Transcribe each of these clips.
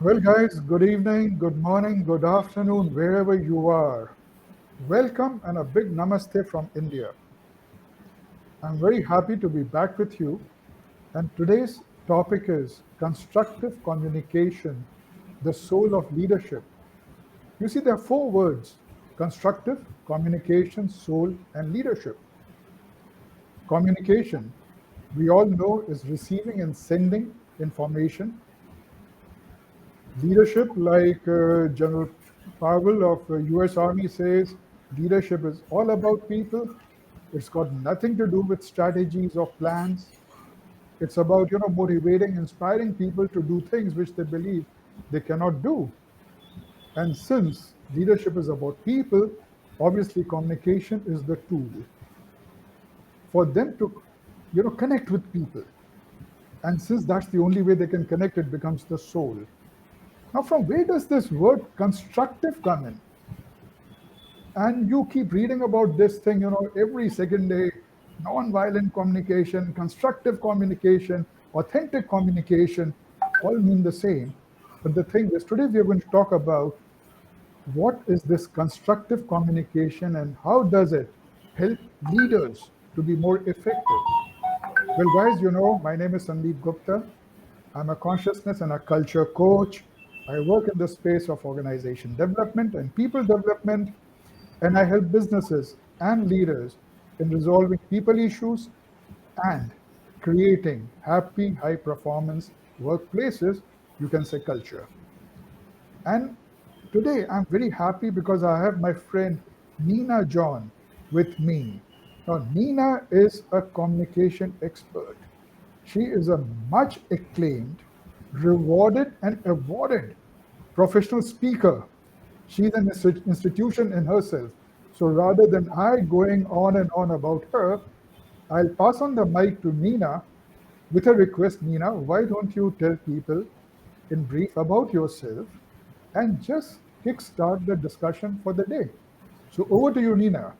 Well, guys, good evening, good morning, good afternoon, wherever you are. Welcome and a big namaste from India. I'm very happy to be back with you. And today's topic is constructive communication, the soul of leadership. You see, there are four words: constructive, communication, soul, and leadership. Communication, we all know, is receiving and sending information. Leadership, like General Powell of US Army says, leadership is all about people. It's got nothing to do with strategies or plans. It's about motivating, inspiring people to do things which they believe they cannot do. And since leadership is about people, obviously communication is the tool for them to connect with people. And since that's the only way they can connect, it becomes the soul. Now, from where does this word constructive come in? And you keep reading about this thing, every second day: non-violent communication, constructive communication, authentic communication, all mean the same. But the thing is, today we are going to talk about what is this constructive communication and how does it help leaders to be more effective. Well, guys, my name is Sandeep Gupta. I'm a consciousness and a culture coach. I work in the space of organization development and people development, and I help businesses and leaders in resolving people issues and creating happy, high performance workplaces, you can say culture. And today I'm very happy because I have my friend Nina John with me. Now, Nina is a communication expert. She is a much acclaimed, rewarded, and awarded professional speaker. She's an institution in herself. So rather than I going on and on about her, I'll pass on the mic to Nina with a request. Nina, why don't you tell people in brief about yourself and just kickstart the discussion for the day? So over to you, Nina.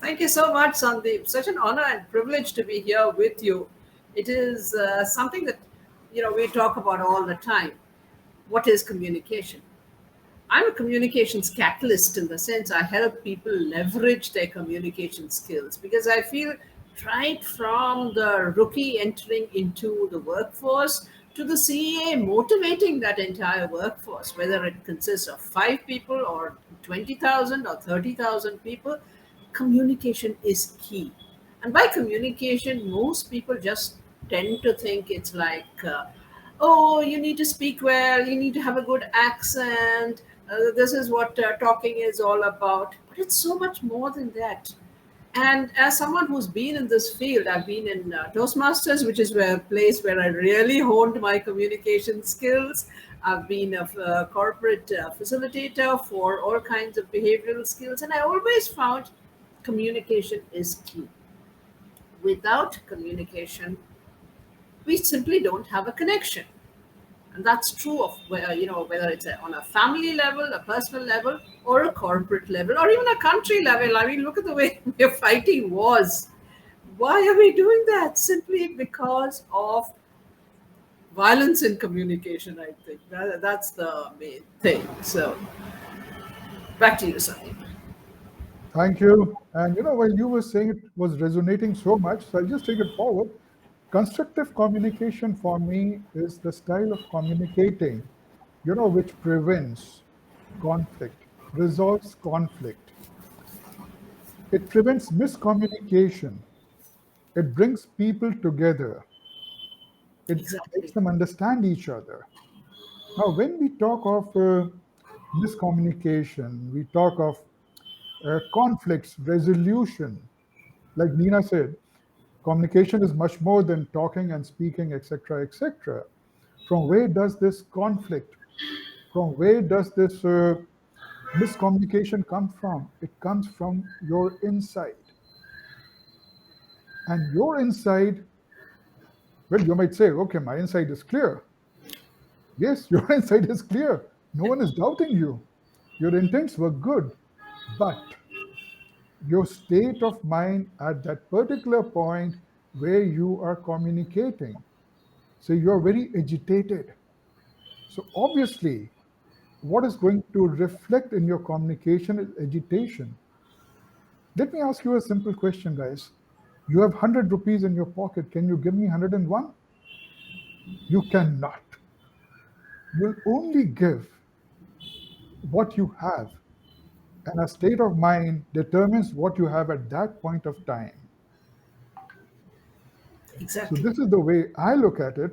Thank you so much, Sandeep. Such an honor and privilege to be here with you. It is something that we talk about all the time. What is communication? I'm a communications catalyst in the sense I help people leverage their communication skills because I feel right from the rookie entering into the workforce to the CA motivating that entire workforce, whether it consists of 5 people or 20,000 or 30,000 people, communication is key. And by communication, most people just tend to think it's like, oh, you need to speak well, you need to have a good accent. This is what talking is all about. But it's so much more than that. And as someone who's been in this field, I've been in Toastmasters, which is where a place where I really honed my communication skills. I've been a corporate facilitator for all kinds of behavioral skills, and I always found communication is key. Without communication, we simply don't have a connection. And that's true of whether it's on a family level, a personal level, or a corporate level, or even a country level. I mean, look at the way we're fighting wars. Why are we doing that? Simply because of violence in communication. I think that's the main thing. So back to you, Sandeep. Thank you. And while you were saying, it was resonating so much, so I'll just take it forward. Constructive communication for me is the style of communicating, which prevents conflict, resolves conflict. It prevents miscommunication. It brings people together. It makes Exactly. them understand each other. Now, when we talk of miscommunication, we talk of conflicts, resolution, like Nina said, communication is much more than talking and speaking, etc., etc. From where does this conflict, from where does this miscommunication come from? It comes from your inside. And your inside, well, you might say, okay, my inside is clear. Yes, your inside is clear. No one is doubting you. Your intents were good. But your state of mind at that particular point where you are communicating. So you're very agitated. So obviously, what is going to reflect in your communication is agitation. Let me ask you a simple question, guys. You have 100 rupees in your pocket. Can you give me 101? You cannot. You'll only give what you have. And a state of mind determines what you have at that point of time. So, Exactly. this is the way I look at it.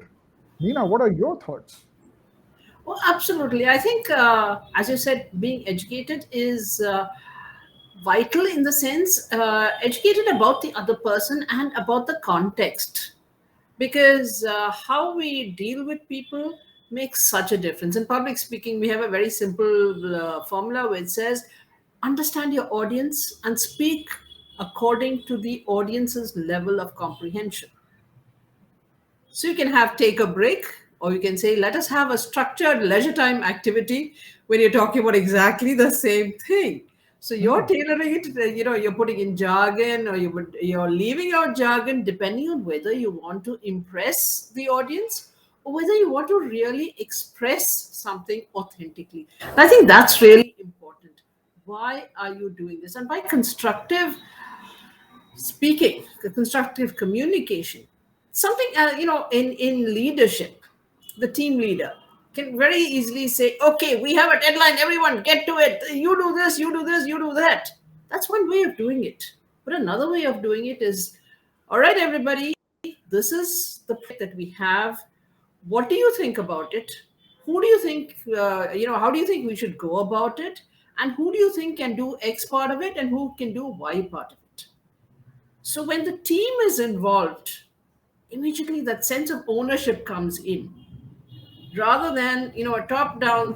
Nina, what are your thoughts? Well, absolutely. I think, as you said, being educated is vital in the sense educated about the other person and about the context, because how we deal with people makes such a difference. In public speaking, we have a very simple formula which says, understand your audience and speak according to the audience's level of comprehension. So you can have take a break, or you can say, let us have a structured leisure time activity when you're talking about exactly the same thing. So you're Hmm. tailoring it, you're putting in jargon, or you're leaving out jargon, depending on whether you want to impress the audience or whether you want to really express something authentically. I think that's really important. Why are you doing this? And by constructive speaking, the constructive communication, something in leadership, the team leader can very easily say, okay, we have a deadline, everyone get to it, you do this, you do this, you do that. That's one way of doing it. But another way of doing it is, all right, everybody, this is the project that we have. What do you think about it? Who do you think, how do you think we should go about it? And who do you think can do X part of it, and who can do Y part of it? So when the team is involved, immediately that sense of ownership comes in, rather than a top-down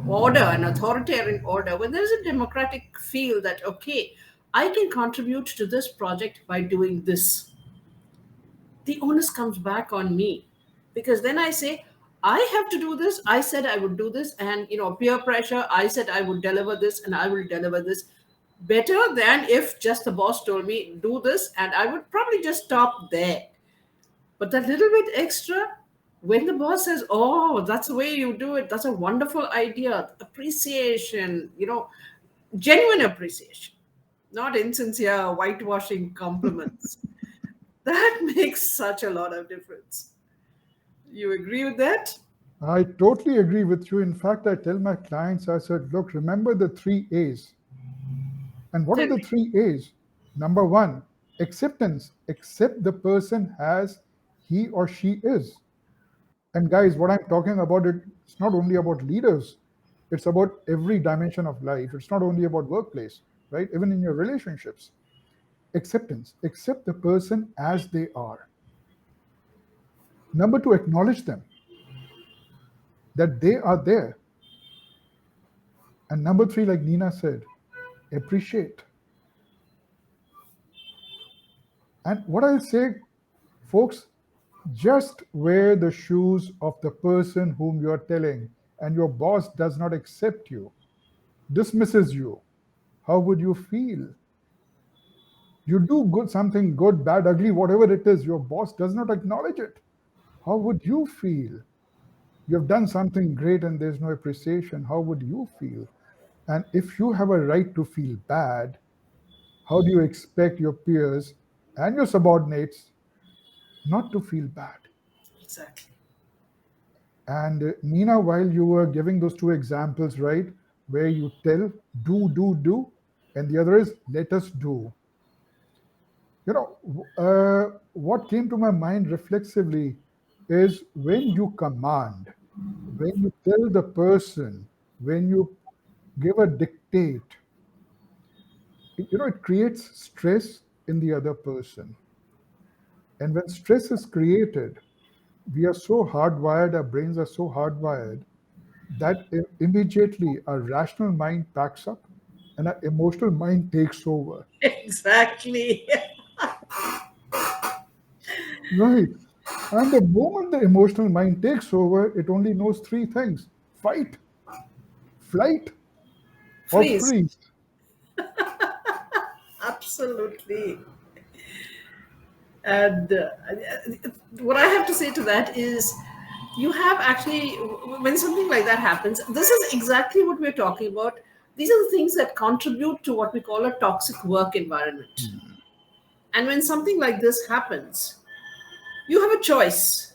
order, an authoritarian order. When there is a democratic feel that, okay, I can contribute to this project by doing this, the onus comes back on me, because then I say, I have to do this. I said I would do this, and peer pressure. I said I would deliver this, and I will deliver this better than if just the boss told me do this, and I would probably just stop there. But that little bit extra, when the boss says, "Oh, that's the way you do it. That's a wonderful idea," appreciation, genuine appreciation, not insincere whitewashing compliments. That makes such a lot of difference. You agree with that? I totally agree with you. In fact, I tell my clients, I said, look, remember the three A's. And what are Tell the me. three A's? Number one, acceptance. Accept the person as he or she is. And guys, what I'm talking about, it's not only about leaders, it's about every dimension of life. It's not only about workplace, right? Even in your relationships. Acceptance. Accept the person as they are. Number two, acknowledge them, that they are there. And number three, like Nina said, appreciate. And what I'll say, folks, just wear the shoes of the person whom you're telling, and your boss does not accept you, dismisses you. How would you feel? You do good, something good, bad, ugly, whatever it is, your boss does not acknowledge it. How would you feel? You've done something great and there's no appreciation. How would you feel? And if you have a right to feel bad, how do you expect your peers and your subordinates not to feel bad? Exactly. And Nina, while you were giving those two examples, right, where you tell, do, and the other is, let us do. What came to my mind reflexively is when you command, when you tell the person, when you give a dictate, it creates stress in the other person. And when stress is created, we are so hardwired, our brains are so hardwired that immediately our rational mind packs up and our emotional mind takes over. Exactly. Right. And the moment the emotional mind takes over, it only knows three things: fight, flight, or Freeze. freeze. Absolutely. And what I have to say to that is, you have actually, when something like that happens, this is exactly what we're talking about. These are the things that contribute to what we call a toxic work environment. Hmm. And when something like this happens, you have a choice.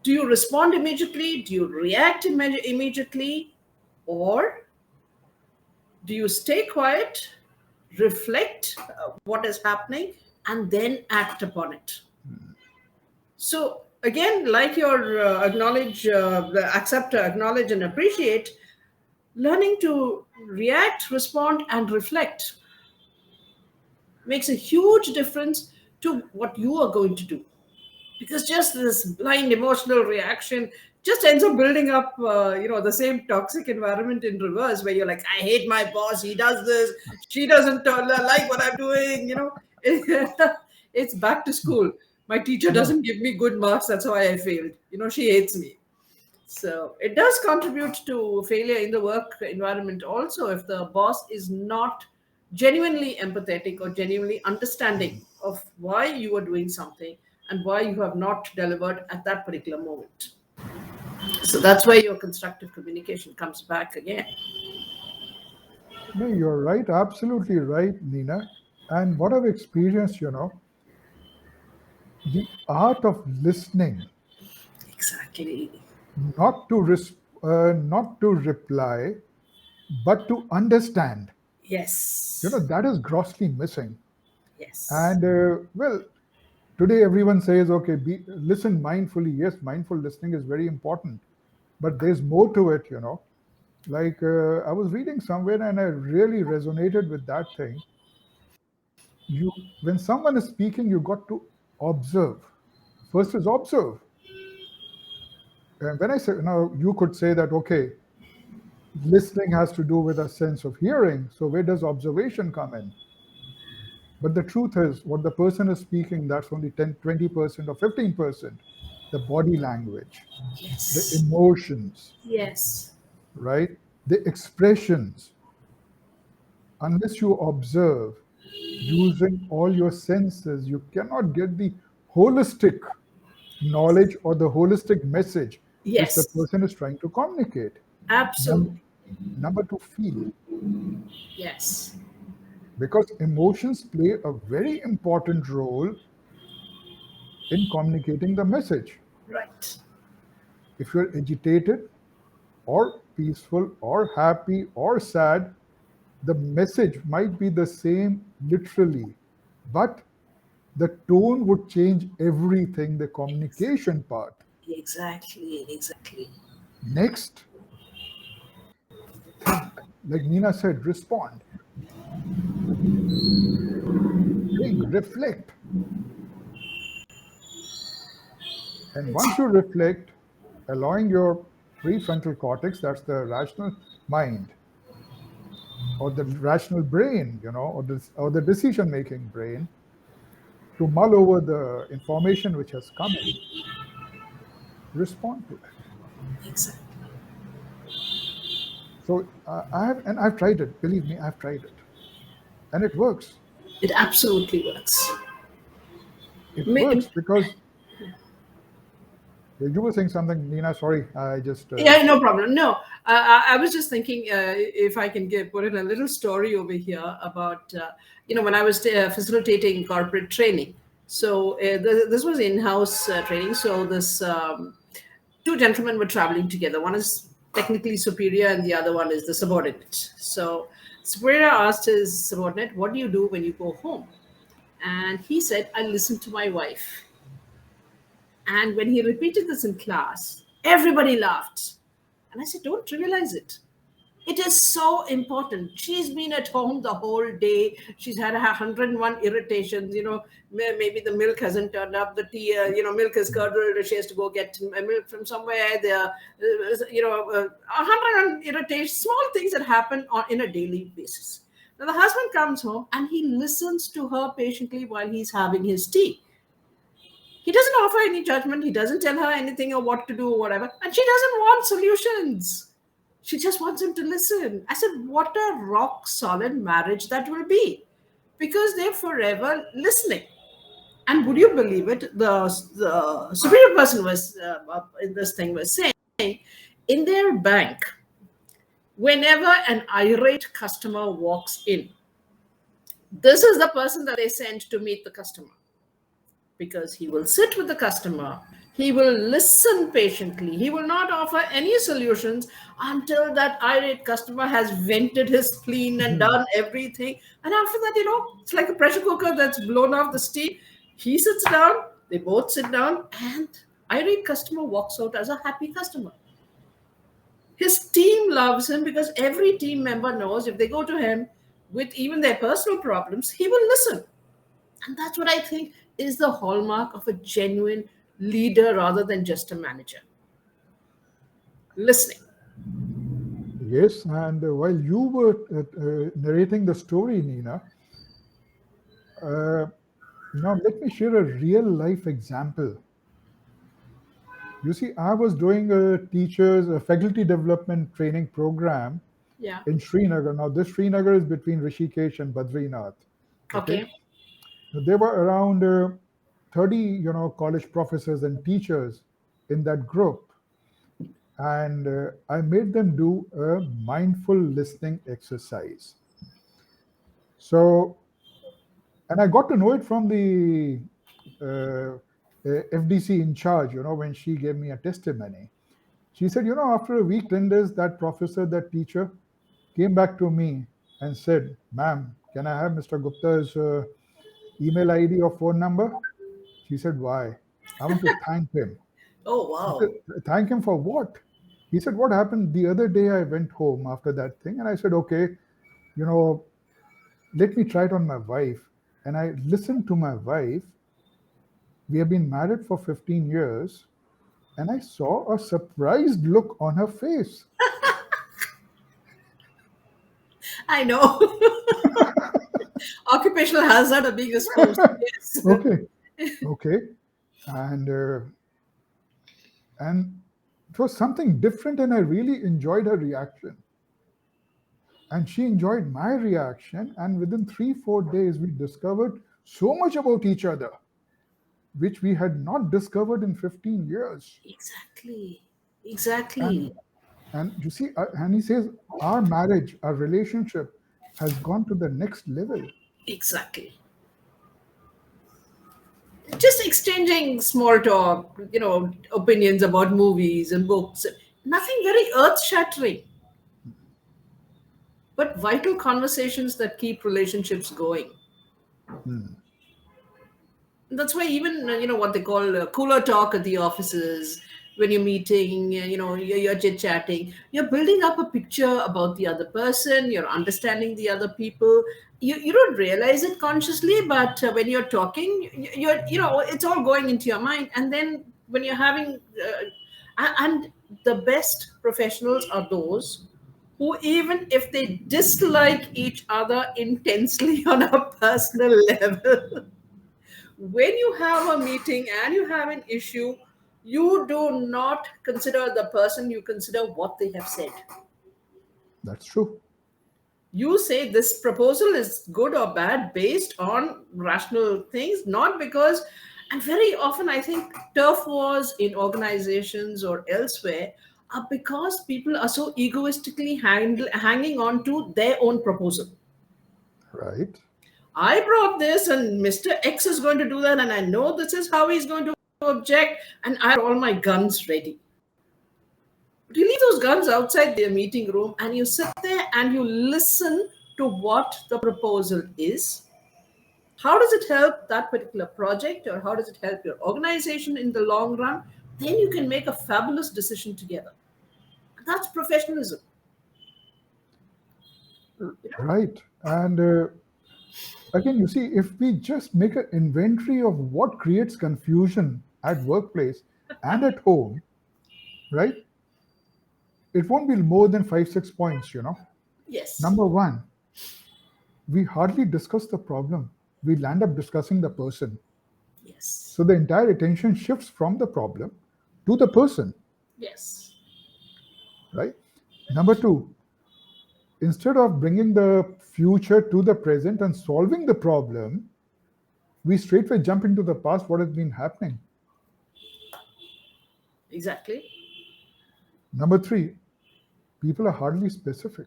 Do you respond immediately? Do you react immediately? Or do you stay quiet, reflect what is happening, and then act upon it? So, again, like your accept, acknowledge, and appreciate, learning to react, respond, and reflect makes a huge difference to what you are going to do. Because just this blind emotional reaction just ends up building up, the same toxic environment in reverse, where you're like, I hate my boss, he does this, she doesn't like what I'm doing, it's back to school. My teacher Yeah. doesn't give me good marks, that's why I failed. She hates me. So it does contribute to failure in the work environment also, if the boss is not genuinely empathetic or genuinely understanding of why you are doing something and why you have not delivered at that particular moment. So that's where your constructive communication comes back again. No, you're right, absolutely right, Nina. And what I've experienced, the art of listening, Exactly. not to not to reply, but to understand. Yes. That is grossly missing. Yes. And well, today everyone says, okay, listen mindfully. Yes, mindful listening is very important, but there's more to it. Like I was reading somewhere, and I really resonated with that thing. When someone is speaking, you got to observe. First is observe. And when I say now, you could say that okay, listening has to do with a sense of hearing. So where does observation come in? But the truth is, what the person is speaking, that's only 10, 20% or 15%. The body language, the Yes. emotions, Yes. right? The expressions. Unless you observe using all your senses, you cannot get the holistic knowledge or the holistic message which the Yes. person is trying to communicate. Num- Absolutely. Number two, feel. Yes. Because emotions play a very important role in communicating the message. Right. If you're agitated or peaceful or happy or sad, the message might be the same literally, but the tone would change everything, the communication part. Exactly. Exactly. Next, think. Like Nina said, respond, think, reflect. And It's once you reflect, allowing your prefrontal cortex, that's the rational mind, or the rational brain, or the decision making brain, to mull over the information which has come in, respond to it. exactly. So I've tried it. Believe me, I've tried it, and it works. It absolutely works. It Ma- works because you were saying something, Nina. Sorry, I just Yeah, no problem. No, I was just thinking if I can put in a little story over here about, when I was facilitating corporate training. So this was in-house training. So this two gentlemen were traveling together. One is technically superior, and the other one is the subordinate. So superior asked his subordinate, "What do you do when you go home?" And he said, "I listen to my wife." And when he repeated this in class, everybody laughed. And I said, don't trivialize it. It is so important. She's been at home the whole day. She's had 101 irritations. Maybe the milk hasn't turned up. The tea, milk is curdled. She has to go get milk from somewhere. There, 100 irritations, small things that happen in a daily basis. Now the husband comes home and he listens to her patiently while he's having his tea. He doesn't offer any judgment. He doesn't tell her anything or what to do or whatever. And she doesn't want solutions. She just wants him to listen. I said, what a rock solid marriage that will be. Because they're forever listening. And would you believe it? The superior person was in this thing was saying in their bank, whenever an irate customer walks in, this is the person that they send to meet the customer, because he will sit with the customer, he will listen patiently, he will not offer any solutions until that irate customer has vented his spleen and Mhm. done everything. And after that, it's like a pressure cooker that's blown off the steam. He sits down, they both sit down, and irate customer walks out as a happy customer. His team loves him because every team member knows if they go to him with even their personal problems, he will listen. And that's what I think is the hallmark of a genuine leader rather than just a manager. Listening. Yes, and while you were narrating the story, Nina, uh, now let me share a real life example. You see, I was doing a faculty development training program Yeah. in Srinagar. Now, this Srinagar is between Rishikesh and Badrinath. Okay, Okay. there were around 30, college professors and teachers in that group, and I made them do a mindful listening exercise. So, and I got to know it from the FDC in charge. When she gave me a testimony, she said, after a week, 10 days, that professor, that teacher, came back to me and said, "Ma'am, can I have Mr. Gupta's email ID or phone number?" She said, "Why?" "I want to thank him." Oh, I said, wow. "Thank him for what?" He said, "What happened the other day? I went home after that thing." And I said, "Okay, you know, let me try it on my wife." And I listened to my wife. We have been married for 15 years. And I saw a surprised look on her face. I know. Occupational hazard of being a spouse. Yes. Okay, okay. And and it was something different, and I really enjoyed her reaction. And she enjoyed my reaction. And within 3, 4 days, we discovered so much about each other, which we had not discovered in 15 years. Exactly. And Exactly. you see, and he says, our marriage, our relationship has gone to the next level. Exactly. Just exchanging small talk, opinions about movies and books. Nothing very earth shattering, but vital conversations that keep relationships going. Hmm. That's why even what they call cooler talk at the offices, when you're meeting, you're chit chatting, you're building up a picture about the other person, you're understanding the other people. You don't realize it consciously, but when you're talking, it's all going into your mind. And then when you're having and the best professionals are those who, even if they dislike each other intensely on a personal level, when you have a meeting and you have an issue, you do not consider the person, you consider what they have said. That's true. You say this proposal is good or bad based on rational things, not because, and very often I think turf wars in organizations or elsewhere are because people are so egoistically hanging on to their own proposal. Right. I brought this, and Mr. X is going to do that, and I know this is how he's going to object, and I have all my guns ready. But you leave those guns outside the meeting room and you sit there and you listen to what the proposal is. How does it help that particular project, or how does it help your organization in the long run? Then you can make a fabulous decision together. That's professionalism. You know? Right. And again, you see, if we just make an inventory of what creates confusion at workplace and at home, right, it won't be more than 5, 6 points. Yes. Number one, we hardly discuss the problem. We land up discussing the person. Yes. So the entire attention shifts from the problem to the person, Yes. right? Number two, instead of bringing the future to the present and solving the problem, We straightway jump into the past, what has been happening. Exactly. Number three, people are hardly specific.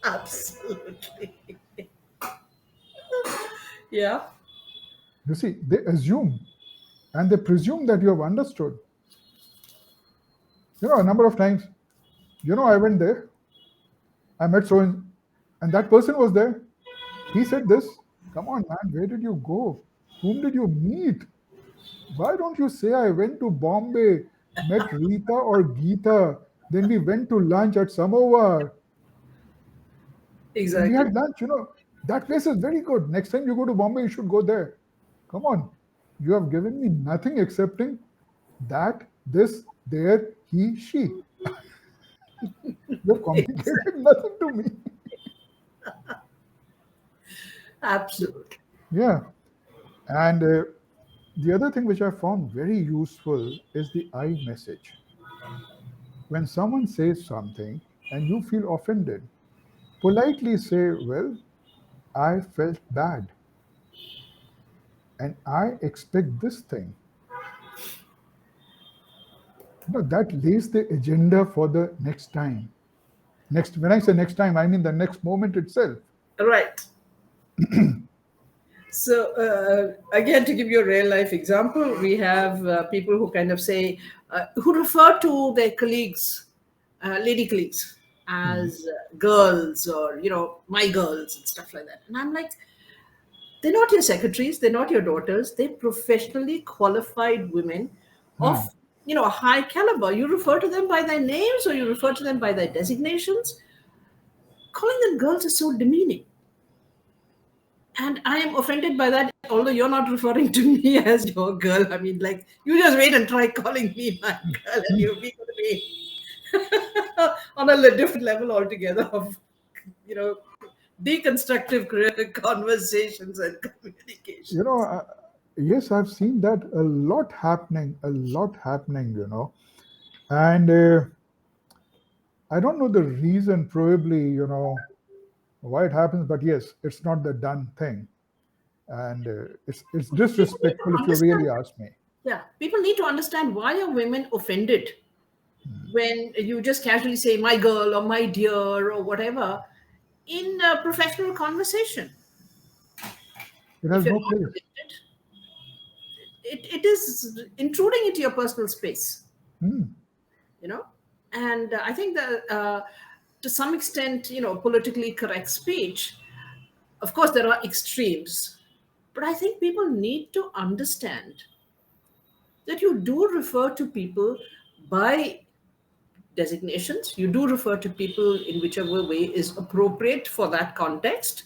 Absolutely. Yeah. You see, they assume and they presume that you have understood. A number of times, I went there, I met so and that person was there. He said this. Come on, man, where did you go? Whom did you meet? Why don't you say I went to Bombay, met Rita or Geeta, then we went to lunch at Samovar. Then we Exactly. had lunch, that place is very good. Next time you go to Bombay, you should go there. Come on. You have given me nothing excepting that, this, there, he, she. You have Exactly. communicated nothing to me. Absolutely. Yeah. And the other thing which I found very useful is the I message. When someone says something and you feel offended, politely say, well, I felt bad and I expect this thing. That lays the agenda for the next time. Next, when I say next time, I mean the next moment itself. Right. So, again, to give you a real life example, we have people who kind of say, who refer to their colleagues, lady colleagues, Hmm. as girls or, my girls and stuff like that. And I'm like, they're not your secretaries, they're not your daughters, they're professionally qualified women Hmm. of, high caliber. You refer to them by their names or you refer to them by their designations. Calling them girls is so demeaning. And I am offended by that, although you're not referring to me as your girl. I mean, like, you just wait and try calling me my girl, and you'll be going to be on a different level altogether of, you know, deconstructive conversations and You know, communications. uh, yes, I've seen that a lot happening. And I don't know the reason, probably, why it happens, but yes, it's not the done thing. And it's People need to disrespectful if you understand. really ask me. Yeah, people need to understand why are women offended when you just casually say my girl or my dear or whatever in a professional conversation. It If has you're no not place. related, it is intruding into your personal space, Hmm. you know. And I think that to some extent, politically correct speech, of course there are extremes, but I think people need to understand that you do refer to people by designations. You do refer to people in whichever way is appropriate for that context.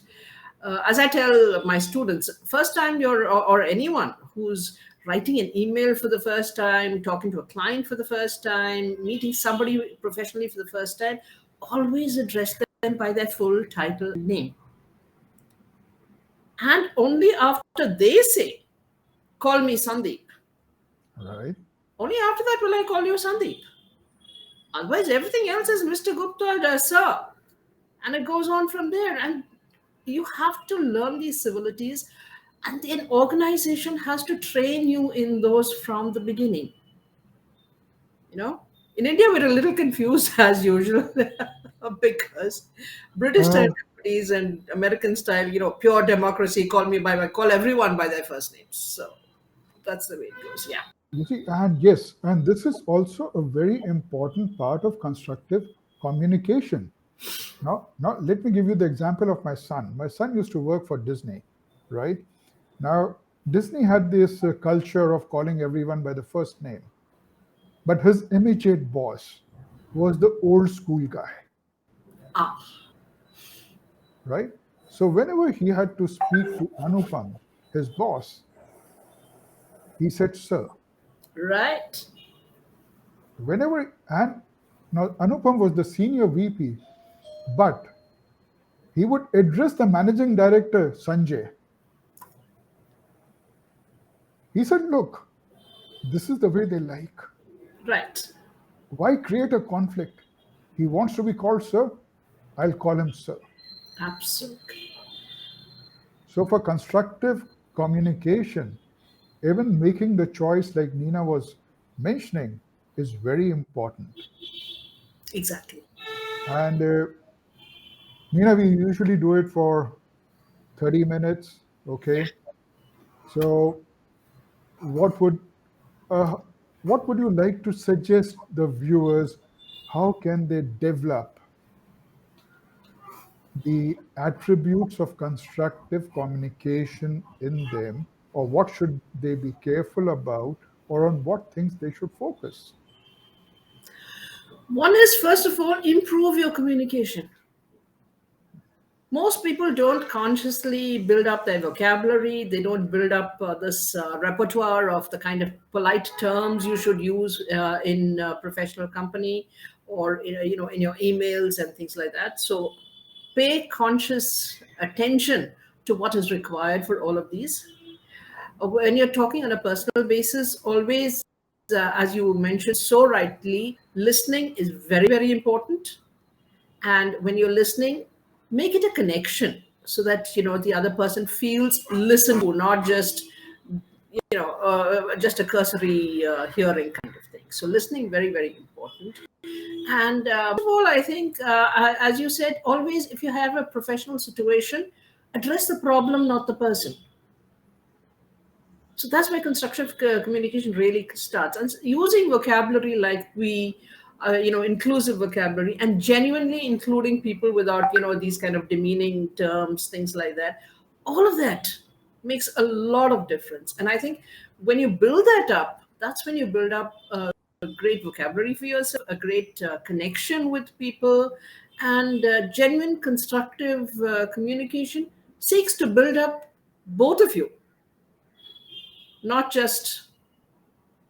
As I tell my students, first time or anyone who's writing an email for the first time, talking to a client for the first time, meeting somebody professionally for the first time, always address them by their full title and name. And only after they say, call me Sandeep, Right. only after that will I call you Sandeep. Otherwise, everything else is Mr. Gupta, sir. And it goes on from there. And you have to learn these civilities, and an organization has to train you in those from the beginning. In India we're a little confused as usual because British style Uh, deputies and American style, pure democracy, call everyone by their first names. So that's the way it goes. Yeah. you see, and yes, and this is also a very important part of constructive communication. Now, let me give you the example of my son. My son used to work for Disney, right? Now, Disney had this culture of calling everyone by the first name, but his immediate boss was the old school guy, Ah, right? So whenever he had to speak to Anupam, his boss, he said sir. right. And now Anupam was the senior VP, but he would address the managing director, Sanjay. He said, look, this is the way they like. Right. Why create a conflict? He wants to be called sir, I'll call him sir. Absolutely. So, for constructive communication, even making the choice, like Nina was mentioning, is very important. Exactly. And Nina, we usually do it for 30 minutes. Okay. So, what would uh, what would you like to suggest the viewers? How can they develop the attributes of constructive communication in them, or what should they be careful about, or on what things they should focus? One is, first of all, improve your communication. Most people don't consciously build up their vocabulary. They don't build up this repertoire of the kind of polite terms you should use in a professional company, or in your emails and things like that. So pay conscious attention to what is required for all of these. When you're talking on a personal basis, always, as you mentioned so rightly, listening is very, very important. And when you're listening, make it a connection so that the other person feels listened to, not just a cursory hearing kind of thing. So listening, very, very important. And first of all, I think, as you said, always, if you have a professional situation, address the problem, not the person. So that's where constructive communication really starts, and using vocabulary like inclusive vocabulary, and genuinely including people without these kind of demeaning terms, things like that. All of that makes a lot of difference, and I think when you build that up, that's when you build up a great vocabulary for yourself, a great connection with people, and genuine constructive communication seeks to build up both of you, not just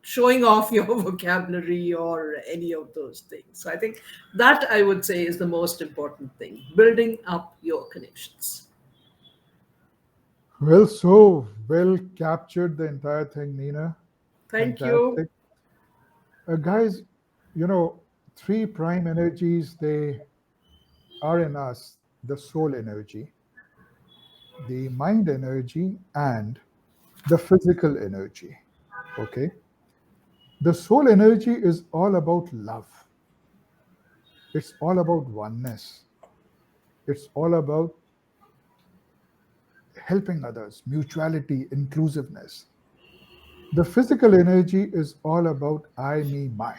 showing off your vocabulary or any of those things. So I think that, I would say, is the most important thing, building up your connections. Well, so well captured the entire thing, Nina. Thank you. Fantastic. Guys, you know, three prime energies, they are in us: the soul energy, the mind energy, and the physical energy. Okay. The soul energy is all about love, it's all about oneness, it's all about helping others, mutuality, inclusiveness. The physical energy is all about I, me, my,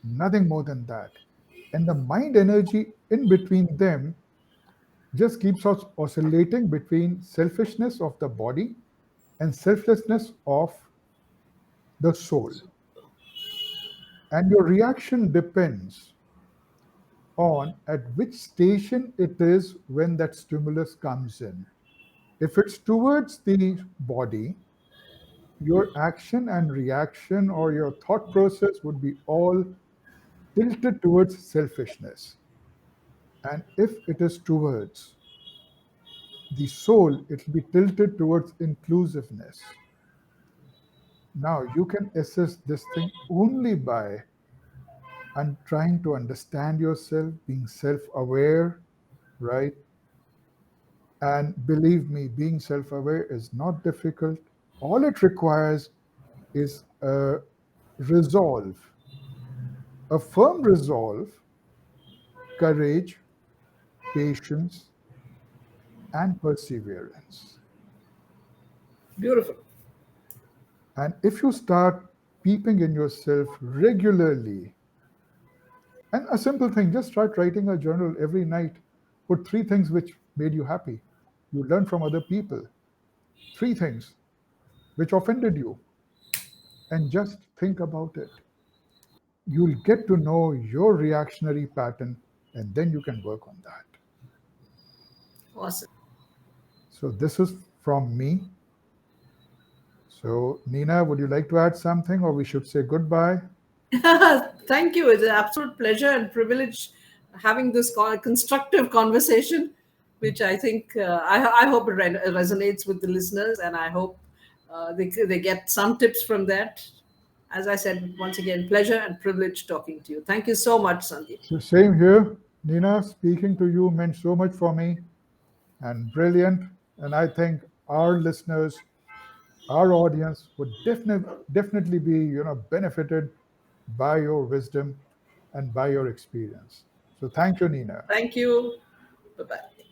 nothing more than that. And the mind energy in between them just keeps us oscillating between selfishness of the body and selflessness of the soul. And your reaction depends on at which station it is when that stimulus comes in. If it's towards the body, your action and reaction or your thought process would be all tilted towards selfishness. And if it is towards the soul, it will be tilted towards inclusiveness. Now, you can assess this thing only by and trying to understand yourself, being self aware, right? And believe me, being self aware is not difficult. All it requires is a resolve, a firm resolve, courage, patience, and perseverance. Beautiful. And if you start peeping in yourself regularly, and a simple thing, just start writing a journal every night. Put three things which made you happy. You learn from other people. Three things which offended you, and just think about it. You'll get to know your reactionary pattern, and then you can work on that. Awesome. So, this is from me. So, Nina, would you like to add something, or we should say goodbye? Thank you. It's an absolute pleasure and privilege having this constructive conversation, which I think, I hope it resonates with the listeners, and I hope they get some tips from that. As I said, once again, pleasure and privilege talking to you. Thank you so much, Sandeep. So, same here. Nina, speaking to you meant so much for me, and brilliant. And I think our listeners, our audience would definitely be, benefited by your wisdom and by your experience. So thank you, Nina. Thank you. Bye bye.